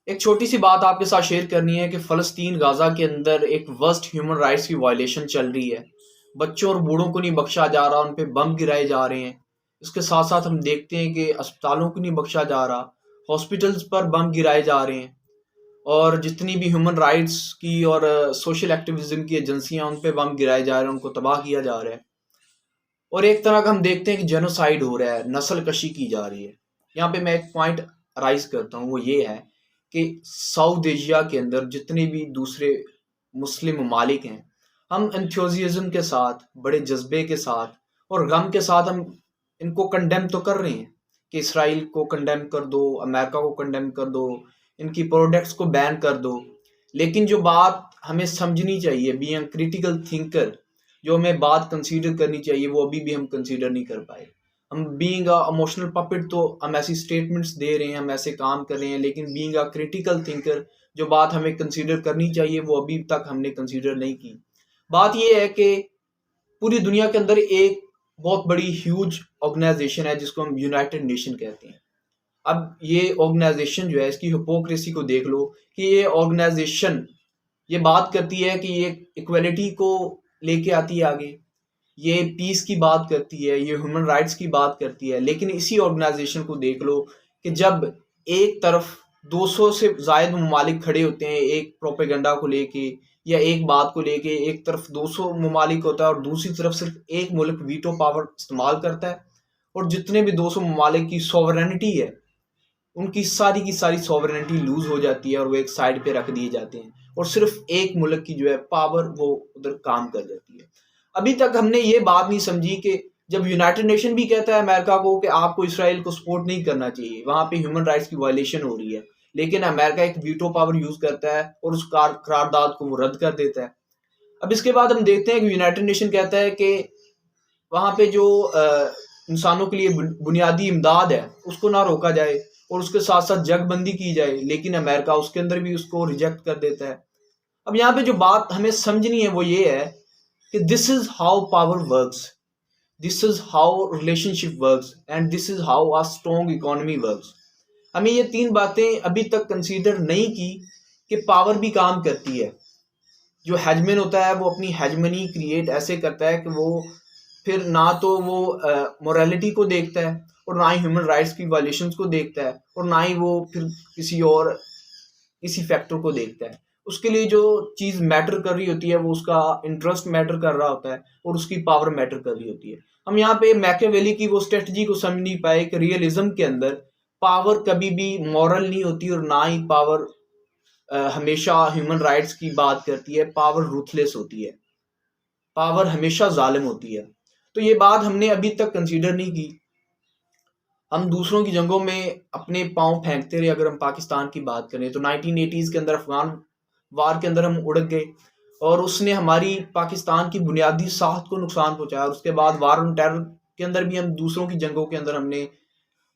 एक छोटी सी बात आपके साथ शेयर करनी है कि फ़लस्तीन गाज़ा के अंदर एक वर्स्ट ह्यूमन राइट्स की वायलेशन चल रही है। बच्चों और बूढ़ों को नहीं बख्शा जा रहा, उन पे बम गिराए जा रहे हैं। इसके साथ-साथ हम देखते हैं कि अस्पतालों को नहीं बख्शा जा रहा, हॉस्पिटल्स पर बम गिराए जा रहे हैं और जितनी भी ह्यूमन राइट्स की और सोशल एक्टिविज़्म की एजेंसियाँ उन पे बम गिराए जा रहे हैं, उनको तबाह किया जा रहा है। और एक तरह का हम देखते हैं कि जेनोसाइड हो रहा है, नस्ल-कशी की जा रही है। यहाँ पे मैं एक पॉइंट राइज़ करता हूँ, वो ये है कि साउथ एशिया के अंदर जितने भी दूसरे मुस्लिम ममालिक हैं, हम एंथुसियाज़्म के साथ, बड़े जज़्बे के साथ और गम के साथ हम इनको कंडेम तो कर रहे हैं कि इसराइल को कंडेम कर दो, अमेरिका को कंडेम कर दो, इनकी प्रोडक्ट्स को बैन कर दो। लेकिन जो बात हमें समझनी चाहिए, बीइंग क्रिटिकल थिंकर, जो हमें बात कंसीडर करनी चाहिए, वो अभी भी हम कंसीडर नहीं कर पाए। हम बीइंग अ इमोशनल पपेट तो हम ऐसी स्टेटमेंट्स दे रहे हैं, हम ऐसे काम कर रहे हैं, लेकिन बीइंग अ क्रिटिकल थिंकर जो बात हमें कंसीडर करनी चाहिए वो अभी तक हमने कंसीडर नहीं की। बात ये है कि पूरी दुनिया के अंदर एक बहुत बड़ी ह्यूज ऑर्गेनाइजेशन है जिसको हम यूनाइटेड नेशन कहते हैं। अब ये ऑर्गेनाइजेशन जो है इसकी हिपोक्रेसी को देख लो कि ये ऑर्गेनाइजेशन ये बात करती है कि ये इक्वलिटी को लेके आती है आगे, ये पीस की बात करती है, ये ह्यूमन राइट्स की बात करती है, लेकिन इसी ऑर्गेनाइजेशन को देख लो कि जब एक तरफ 200 से ज़ायद ममालिक खड़े होते हैं एक प्रोपेगेंडा को लेके या एक बात को लेके, एक तरफ 200 ममालिक होता है और दूसरी तरफ सिर्फ एक मुल्क वीटो पावर इस्तेमाल करता है और जितने भी 200 ममालिक की सॉवरेनिटी है उनकी सारी की सारी सॉवरेनिटी लूज हो जाती है और वो एक साइड पे रख दिए जाते हैं और सिर्फ एक मुल्क की जो है पावर वो उधर काम कर जाती है। अभी तक हमने ये बात नहीं समझी कि जब यूनाइटेड नेशन भी कहता है अमेरिका को कि आपको इसराइल को सपोर्ट नहीं करना चाहिए, वहां पे ह्यूमन राइट्स की वायलेशन हो रही है, लेकिन अमेरिका एक वीटो पावर यूज करता है और उस करारदाद को वो रद्द कर देता है। अब इसके बाद हम देखते हैं कि यूनाइटेड नेशन कहता है कि वहाँ पे जो इंसानों के लिए बुनियादी इमदाद है उसको ना रोका जाए और उसके साथ साथ जगबंदी की जाए, लेकिन अमेरिका उसके अंदर भी उसको रिजेक्ट कर देता है। अब यहाँ पे जो बात हमें समझनी है वो ये है कि this is how power works, this is how relationship works and this is how a strong economy works. हमें ये तीन बातें अभी तक कंसीडर नहीं की कि पावर भी काम करती है। जो हेजमन होता है वो अपनी हेजमनी क्रिएट ऐसे करता है कि वो फिर ना तो वो मोरालिटी को देखता है और ना ही ह्यूमन राइट्स की वायलेशंस को देखता है और ना ही वो फिर किसी और इसी फैक्टर को देखता है। उसके लिए जो चीज़ मैटर कर रही होती है वो उसका इंटरेस्ट मैटर कर रहा होता है और उसकी पावर मैटर कर रही होती है। हम यहाँ पे मैकियावेली की वो स्ट्रेटजी को समझ नहीं पाए कि रियलिज्म के अंदर पावर कभी भी मॉरल नहीं होती और ना ही पावर हमेशा ह्यूमन राइट्स की बात करती है। पावर रूथलेस होती है, पावर हमेशा जालिम होती है। तो ये बात हमने अभी तक कंसीडर नहीं की। हम दूसरों की जंगों में अपने पाँव फेंकते रहे। अगर हम पाकिस्तान की बात करें तो 1980s के अंदर अफगान वार के अंदर हम उड़क गए और उसने हमारी पाकिस्तान की बुनियादी साख को नुकसान पहुंचाया और उसके बाद वार ऑन टेरर के अंदर भी हम दूसरों की जंगों के अंदर हमने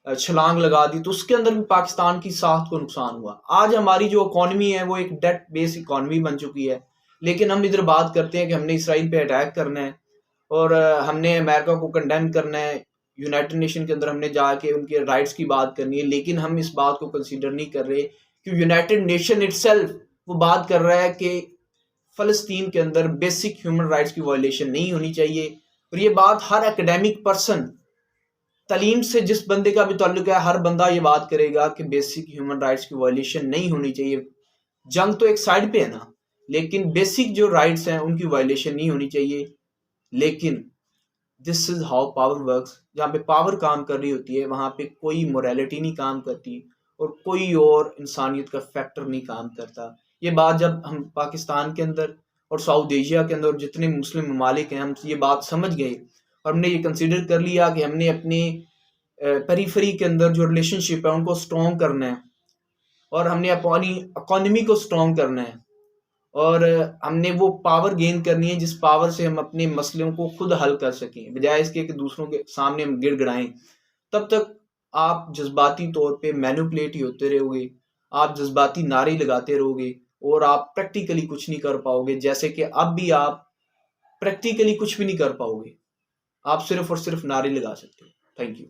छलांग लगा दी तो उसके अंदर भी पाकिस्तान की साख को नुकसान हुआ। आज हमारी जो इकोनॉमी है वो एक डेट बेस्ड इकोनॉमी बन चुकी है, लेकिन हम इधर बात करते हैं कि हमने इसराइल पे अटैक करना है और हमने अमेरिका को कंडेम करना है, यूनाइटेड नेशन के अंदर हमने जाके उनके राइट्स की बात करनी है, लेकिन हम इस बात को कंसीडर नहीं कर रहे कि यूनाइटेड नेशन इटसेल्फ वो बात कर रहा है कि फ़लस्तीन के अंदर बेसिक ह्यूमन राइट्स की वायलेशन नहीं होनी चाहिए। और ये बात हर एकेडमिक पर्सन, तलीम से जिस बंदे का भी ताल्लुक है, हर बंदा ये बात करेगा कि बेसिक ह्यूमन राइट्स की वायलेशन नहीं होनी चाहिए। जंग तो एक साइड पे है ना, लेकिन बेसिक जो राइट्स हैं उनकी वायलेशन नहीं होनी चाहिए। लेकिन this is how power works, जहाँ पे पावर काम कर रही होती है वहाँ पे कोई मोरालिटी नहीं काम करती और कोई और इंसानियत का फैक्टर नहीं काम करता। ये बात जब हम पाकिस्तान के अंदर और साउथ एशिया के अंदर जितने मुस्लिम ममालिक हैं हम ये बात समझ गए और हमने ये कंसिडर कर लिया कि हमने अपने पेरीफेरी के अंदर जो रिलेशनशिप है उनको स्ट्रॉन्ग करना है और हमने अपनी इकोनॉमी को स्ट्रॉन्ग करना है और हमने वो पावर गेन करनी है जिस पावर से हम अपने मसलों को खुद हल कर सकें, बजाय इसके कि दूसरों के सामने हम गिड़गिड़ाएं। तब तक आप जज्बाती तौर पे मैनिपुलेट ही होते रहोगे, आप जज्बाती नारे लगाते रहोगे और आप प्रैक्टिकली कुछ नहीं कर पाओगे। जैसे कि अब भी आप प्रैक्टिकली कुछ भी नहीं कर पाओगे, आप सिर्फ और सिर्फ नारे लगा सकते हो। Thank you.